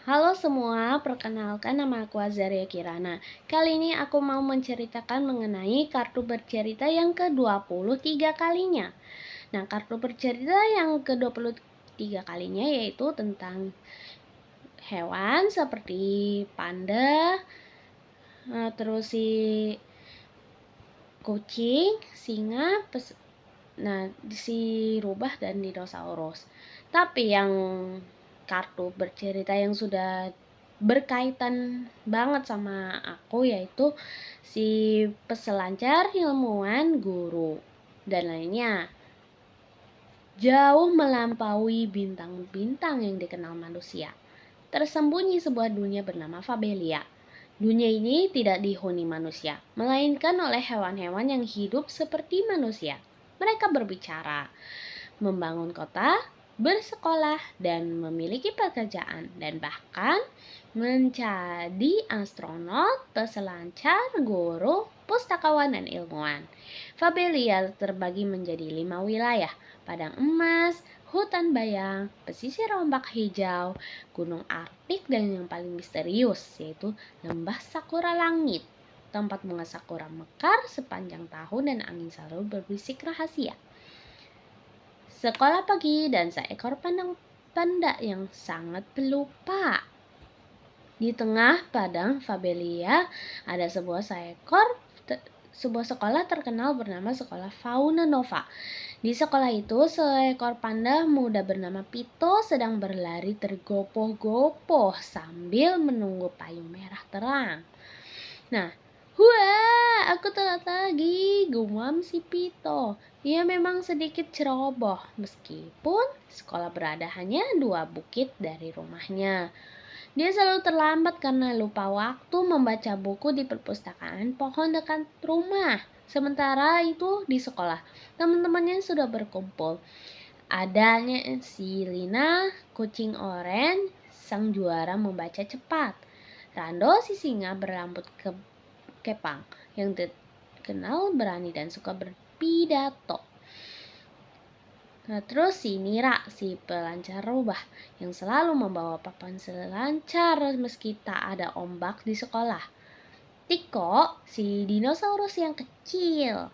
Halo semua, perkenalkan nama aku Azaria Kirana. Kali ini aku mau menceritakan mengenai kartu bercerita yang ke-23 kalinya. Nah, kartu bercerita yang ke-23 kalinya yaitu tentang hewan seperti panda, terus si kucing, singa, si rubah dan dinosaurus. Tapi yang kartu bercerita yang sudah berkaitan banget sama aku yaitu si peselancar, ilmuwan, guru, dan lainnya. Jauh melampaui bintang-bintang yang dikenal manusia. Tersembunyi sebuah dunia bernama Fabelia. Dunia ini tidak dihuni manusia, melainkan oleh hewan-hewan yang hidup seperti manusia. Mereka berbicara, membangun kota, bersekolah, dan memiliki pekerjaan, dan bahkan menjadi astronot, peselancar, guru, pustakawan, dan ilmuwan. Fabelia terbagi menjadi 5 wilayah: padang emas, hutan bayang, pesisir ombak hijau, gunung Arktik, dan yang paling misterius yaitu lembah sakura langit. Tempat bunga sakura mekar sepanjang tahun dan angin selalu berbisik rahasia. Sekolah pagi dan seekor panda yang sangat pelupa. Di tengah padang Fabelia ada sebuah sekolah terkenal bernama Sekolah Fauna Nova. Di sekolah itu, seekor panda muda bernama Pito sedang berlari tergopoh-gopoh sambil menunggu payung merah terang. Nah, wah, aku telat lagi, gumam si Pito. Ia memang sedikit ceroboh, meskipun sekolah berada hanya 2 bukit dari rumahnya. Dia selalu terlambat karena lupa waktu membaca buku di perpustakaan pohon dekat rumah. Sementara itu di sekolah, teman-temannya sudah berkumpul. Adanya si Lina, kucing oranye, sang juara membaca cepat. Rando, si singa berambut kepang, yang terkenal berani dan suka berpidato. Nah, terus si Nira, si pelancar rubah, yang selalu membawa papan selancar meski tak ada ombak di sekolah. Tiko, si dinosaurus yang kecil,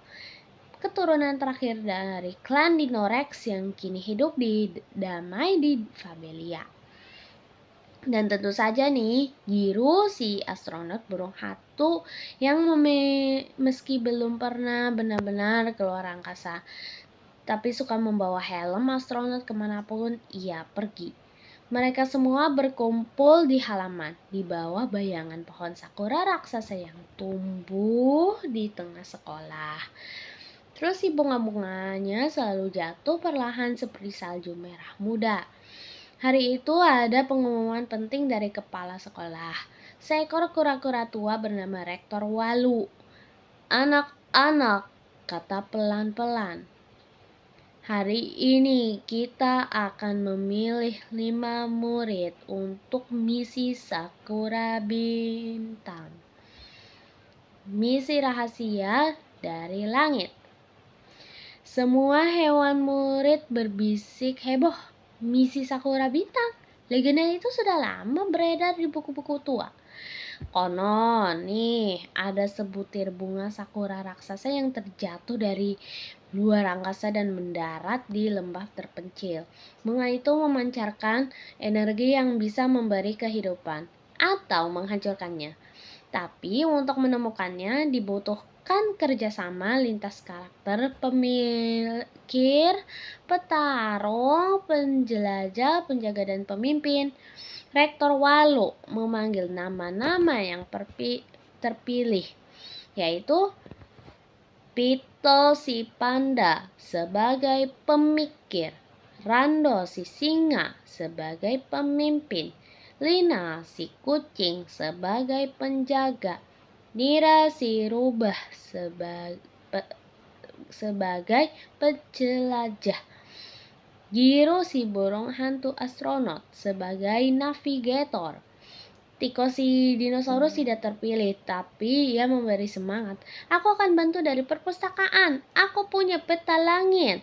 keturunan terakhir dari klan Dinorex yang kini hidup damai di Fabelia. Dan tentu saja nih, Giru, si astronot burung hantu yang meski belum pernah benar-benar keluar angkasa, tapi suka membawa helm astronot kemanapun ia pergi. Mereka semua berkumpul di halaman, di bawah bayangan pohon sakura raksasa yang tumbuh di tengah sekolah. Terus si bunga-bunganya selalu jatuh perlahan seperti salju merah muda. Hari itu ada pengumuman penting dari kepala sekolah. Seekor kura-kura tua bernama Rektor Walu. "Anak-anak," kata pelan-pelan, "hari ini kita akan memilih 5 murid untuk misi Sakura Bintang. Misi rahasia dari langit." Semua hewan murid berbisik heboh. Misi Sakura Bintang? Legenda itu sudah lama beredar di buku-buku tua. Konon nih, ada sebutir bunga sakura raksasa yang terjatuh dari luar angkasa dan mendarat di lembah terpencil. Bunga itu memancarkan energi yang bisa memberi kehidupan atau menghancurkannya. Tapi untuk menemukannya dibutuhkan kerjasama lintas karakter pemikir, petarung, penjelajah, penjaga, dan pemimpin. Rektor Walu memanggil nama-nama yang terpilih, yaitu Pito si panda sebagai pemikir, Rando si singa sebagai pemimpin, Lina si kucing sebagai penjaga, Nira si rubah sebagai penjelajah, Giru si burung hantu astronot sebagai navigator. Tiko si dinosaurus tidak terpilih, tapi ia memberi semangat. "Aku akan bantu dari perpustakaan. Aku punya peta langit."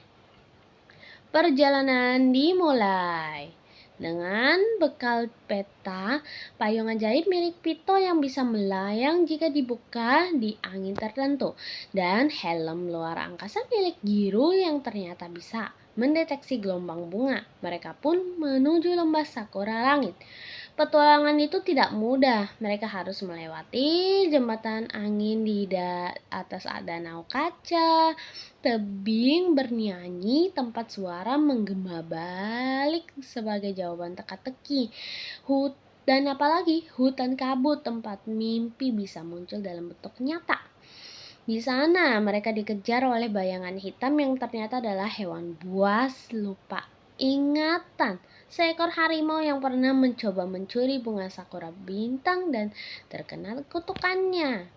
Perjalanan dimulai. Dengan bekal peta, payung ajaib milik Pito yang bisa melayang jika dibuka di angin tertentu, dan helm luar angkasa milik Giro yang ternyata bisa mendeteksi gelombang bunga. Mereka pun menuju lembah Sakura Langit. Petualangan itu tidak mudah. Mereka harus melewati jembatan angin di atas danau kaca, tebing bernyanyi, tempat suara menggema balik sebagai jawaban teka-teki. Dan apalagi hutan kabut, tempat mimpi bisa muncul dalam bentuk nyata. Di sana mereka dikejar oleh bayangan hitam yang ternyata adalah hewan buas lupa ingatan. Seekor harimau yang pernah mencoba mencuri bunga sakura bintang dan terkena kutukannya.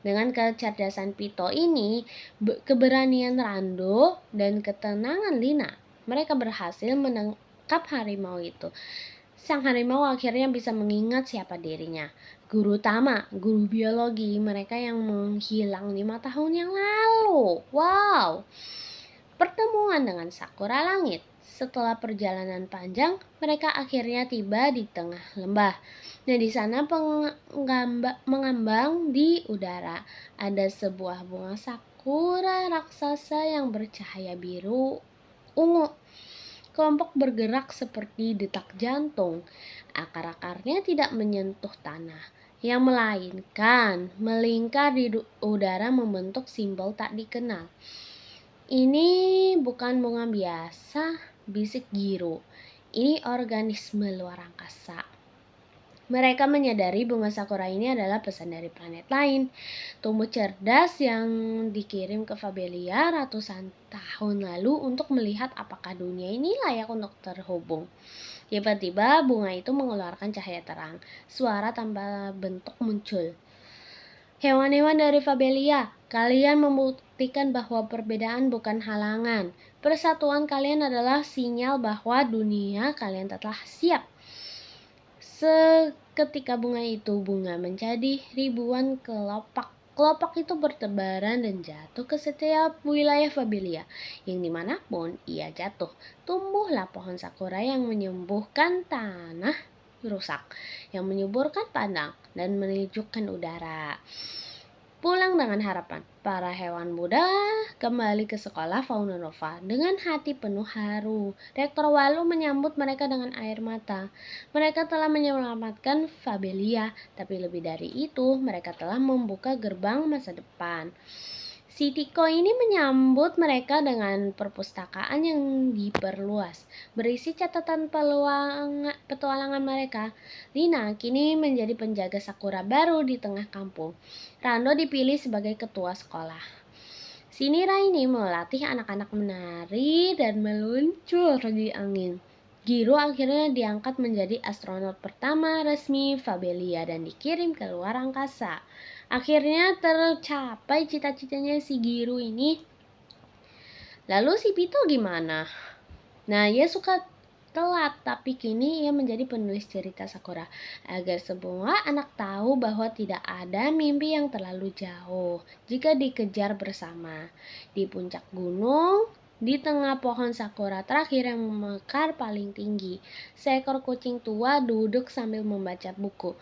Dengan kecerdasan Pito ini, keberanian Rando, dan ketenangan Lina, mereka berhasil menangkap harimau itu. Sang harimau akhirnya bisa mengingat siapa dirinya. Guru Tama, guru biologi mereka yang menghilang 5 tahun yang lalu. Wow! Pertemuan dengan Sakura Langit. Setelah perjalanan panjang, mereka akhirnya tiba di tengah lembah. Nah, di sana mengambang di udara ada sebuah bunga sakura raksasa yang bercahaya biru ungu. Kelompok bergerak seperti detak jantung. Akar-akarnya tidak menyentuh tanah, yang melainkan melingkar di udara membentuk simbol tak dikenal. Ini bukan bunga biasa, bisik Giro. Ini organisme luar angkasa. Mereka menyadari bunga sakura ini adalah pesan dari planet lain. Tumbuh cerdas yang dikirim ke Fabelia ratusan tahun lalu untuk melihat apakah dunia ini layak untuk terhubung. Tiba-tiba bunga itu mengeluarkan cahaya terang. Suara tanpa bentuk muncul. Hewan-hewan dari Fabelia, kalian membuktikan bahwa perbedaan bukan halangan. Persatuan kalian adalah sinyal bahwa dunia kalian telah siap. Seketika bunga menjadi ribuan kelopak. Kelopak itu bertebaran dan jatuh ke setiap wilayah Fabelia. Yang dimanapun ia jatuh, tumbuhlah pohon sakura yang menyembuhkan tanah rusak, yang menyuburkan pandang dan menejukkan udara. Pulang dengan harapan, para hewan muda kembali ke sekolah Fauna Nova dengan hati penuh haru. Rektor Walu menyambut mereka dengan air mata. Mereka telah menyelamatkan Fabelia, tapi lebih dari itu, mereka telah membuka gerbang masa depan. Si Tiko ini menyambut mereka dengan perpustakaan yang diperluas, berisi catatan petualangan mereka. Lina kini menjadi penjaga sakura baru di tengah kampung. Rando dipilih sebagai ketua sekolah. Sinira ini melatih anak-anak menari dan meluncur di angin. Giro akhirnya diangkat menjadi astronot pertama resmi Fabelia dan dikirim ke luar angkasa. Akhirnya tercapai cita-citanya si Giro ini. Lalu si Pito gimana? Nah, ia suka telat, tapi kini ia menjadi penulis cerita Sakura agar semua anak tahu bahwa tidak ada mimpi yang terlalu jauh jika dikejar bersama. Di puncak gunung, di tengah pohon sakura terakhir yang mekar paling tinggi, seekor kucing tua duduk sambil membaca buku.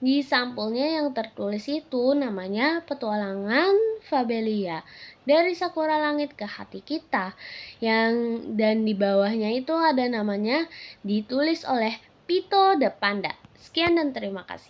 Di sampulnya yang tertulis itu namanya Petualangan Fabelia, dari sakura langit ke hati kita, dan di bawahnya itu ada namanya ditulis oleh Pito the Panda. Sekian dan terima kasih.